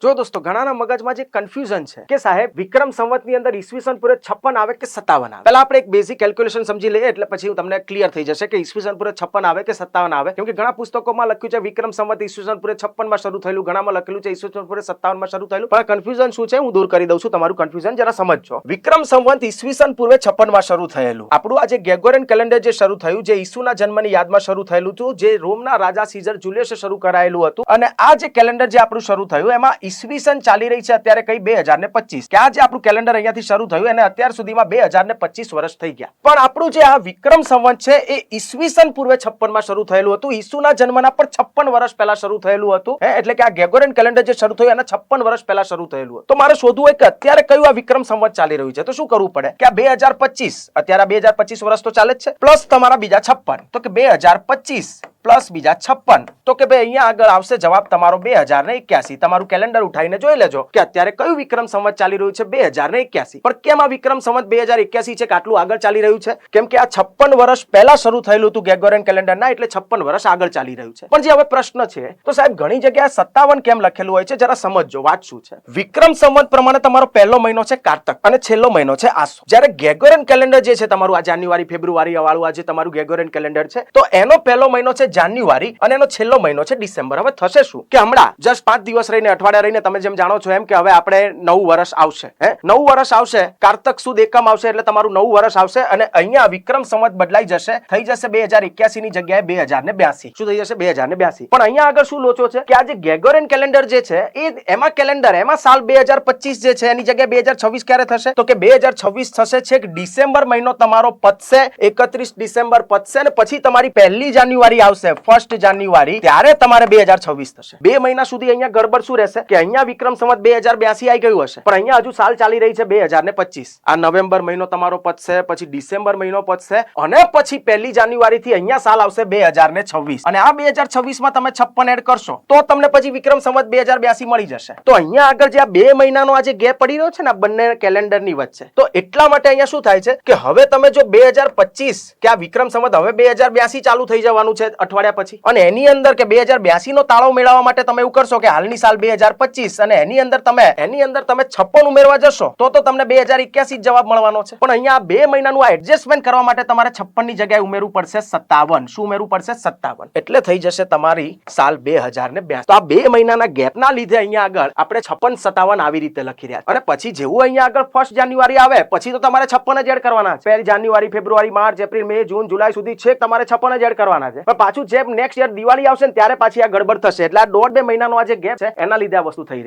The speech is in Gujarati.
જો દોસ્તો ઘણાના મગજમાં જે કન્ફ્યુઝન છે કે સાહેબ વિક્રમ સંવતની અંદર ઈસવીસન પૂર્વે 56 આવે કે 57 આવે. પહેલા આપણે એક બેઝિક કેલ્ક્યુલેશન સમજી લઈએ એટલે પછી તમને ક્લિયર થઈ જશે કે ઈસવીસન પૂર્વે 56 આવે કે 57 આવે. કેમ કે ઘણા પુસ્તકોમાં લખ્યું છે વિક્રમ સંવત ઈસવીસન પૂર્વે 56 માં શરૂ થયેલું, ઘણામાં લખેલું છે ઈસવીસન પૂર્વે 57 માં શરૂ થયેલું. પણ કન્ફ્યુઝન શું છે હું દૂર કરી દઉં છું, તમારું કન્ફ્યુઝન જરા સમજજો. વિક્રમ સંવત ઈસવીસન પૂર્વે 56 માં શરૂ થયેલું. આપણું આ જે ગ્રેગોરિયન કેલેન્ડર જે શરૂ થયું, જે ઈસુના જન્મની યાદમાં શરૂ થયેલું હતું, જે રોમના રાજા સીઝર જુલિયસે શરૂ કરાયેલું હતું. અને આ જે કેલેન્ડર જે આપણું શરૂ થયું એમાં ઈસવીસન ચાલી રહી છે અત્યારે કઈ 2025 કે આ જે આપણું કેલેન્ડર અહીંયાથી શરૂ થયું અને અત્યાર સુધીમાં 2025 વર્ષ થઈ ગયા. પણ આપણું જે આ વિક્રમ સંવત છે એ ઈસવીસન પૂર્વે 56 માં શરૂ થયેલું હતું. ઈસુના જન્મના પણ 56 વર્ષ પહેલા શરૂ થયેલું હતું. એટલે કે આ ગ્રેગોરિયન કેલેન્ડર જે શરૂ થયું એના 56 વર્ષ પહેલા શરૂ થયેલું હતું. તો મારે શોધવું હોય કે અત્યારે કયું આ વિક્રમ સંવત ચાલી રહ્યું છે, તો શું કરવું પડે કે આ 2025 અત્યારે 2025 વર્ષ તો ચાલે જ છે, પ્લસ તમારા બીજા 56, તો કે 2025 પ્લસ બીજા 56, તો કે ભાઈ અહીંયા આગળ આવશે જવાબ તમારો 2081. તમારું કેલેન્ડર ઉઠાઈને જોઈ લેજો કે અત્યારે કયું વિક્રમ સંવત ચાલી રહ્યું છે, 2081. પણ કેમ આ વિક્રમ સંવત 2081 છે કે આટલું આગળ ચાલી રહ્યું છે? કેમ કે આ 56 વર્ષ પહેલા શરૂ થયેલું હતું ગ્રેગોરિયન કેલેન્ડરના, એટલે 56 વર્ષ આગળ ચાલી રહ્યું છે. પણ જે હવે પ્રશ્ન છે તો સાહેબ ઘણી જગ્યાએ 57 કેમ લખેલું હોય છે, જરા સમજજો. વાત શું છે? વિક્રમ સંવત પ્રમાણે તમારો પહેલો મહિનો છે કારતક અને છેલ્લો મહિનો છે આસો. જ્યારે ગ્રેગોરિયન કેલેન્ડર જે છે તમારું આ જાન્યુઆરી ફેબ્રુઆરી વાળું આ જે તમારું ગ્રેગોરિયન કેલેન્ડર છે, તો એનો પહેલો મહિનો છે જાન્યુઆરી અને એનો છેલ્લો મહિનો છે ડિસેમ્બર. હવે થશે શું કે હમણાં જસ્ટ 5 દિવસ રહીને, અઠવાડિયા રહીને તમે જેમ જાણો છો એમ કે હવે આપણે નવું વર્ષ આવશે. નવું વર્ષ આવશે, કારતક સુદ એકમ આવશે એટલે તમારું નવું વર્ષ આવશે અને અહીંયા વિક્રમ સંવત બદલાઈ જશે, થઈ જશે 2081 ની જગ્યાએ 2082. શું થઈ જશે? 2082. પણ અહીંયા આગળ શું લોચો છે કે આ જે ગ્રેગોરિયન કેલેન્ડર જે છે એમાં કેલેન્ડર એમાં સાલ 2025 જે છે એની જગ્યાએ 2026 ક્યારે થશે? તો કે 2026 થશે છેક ડિસેમ્બર મહિનો તમારો પતશે, 31 ડિસેમ્બર પતશે અને પછી તમારી પહેલી જાન્યુઆરી આવશે, 1 જાન્યુઆરી, ત્યારે તમારે 2026 થશે. 2 મહિના સુધી અહીંયા ગડબડ શું રહેશે કે અહીંયા વિક્રમ સંવત 2082 આવી ગયું હશે, પણ અહીંયા હજુ સાલ ચાલી રહી છે 2025. આ નવેમ્બર મહિનો તમારો પતશે, પછી ડિસેમ્બર મહિનો પતશે અને પછી પહેલી જાન્યુઆરી થી અહીંયા સાલ આવશે 2026. અને આ 2026 માં તમે 56 એડ કરશો તો તમને પછી વિક્રમ સંવત 2082 મળી જશે. તો અહીંયા આગળ જે આ 2 મહિનાનો આ જે ગેપ પડી રહ્યો છે ને આ બંને કેલેન્ડરની વચ્ચે, તો એટલા માટે અહીંયા શું થાય છે કે હવે તમે જો 2025 કે આ વિક્રમ સંવત હવે 2082 ચાલુ થઈ જવાનું છે અઠવાડિયા પછી, અને એની અંદર કે 2082 નો તાળો મેળવવા માટે તમે એવું કરશો કે હાલની સાલ 2025 અને એની અંદર તમે 56 ઉમેરવા જશો તો તમને 2081 જવાબ મળવાનો છે. પણ અહીંયા 2 મહિનાનું આ એડજસ્ટમેન્ટ કરવા માટે તમારે 56 ની જગ્યાએ ઉમેરવું પડશે 57. શું ઉમેરવું પડશે? 57. એટલે થઈ જશે તમારી સાલ 2082. તો આ 2 મહિનાના ગેપના લીધે અહીંયા આગળ આપણે 56 57 આવી રીતે લખી રહ્યા. અને પછી જેવું અહીંયા આગળ 1 જાન્યુઆરી આવે પછી તો તમારે 56 જ એડ કરવાના છે. પહેલી જાન્યુઆરી, ફેબ્રુઆરી, માર્ચ, એપ્રિલ, મે, જૂન, જુલાઈ સુધી છેક તમારે 56 જ એડ કરવાના છે. પણ પાછું જેમ નેક્સ્ટ યર દિવાળી આવશે ને ત્યારે પાછી આ ગડબડ થશે. એટલે આ 1.5-2 મહિનાનો આ જે ગેપ છે એના લીધે આ વસ્તુ થઈ રહી છે.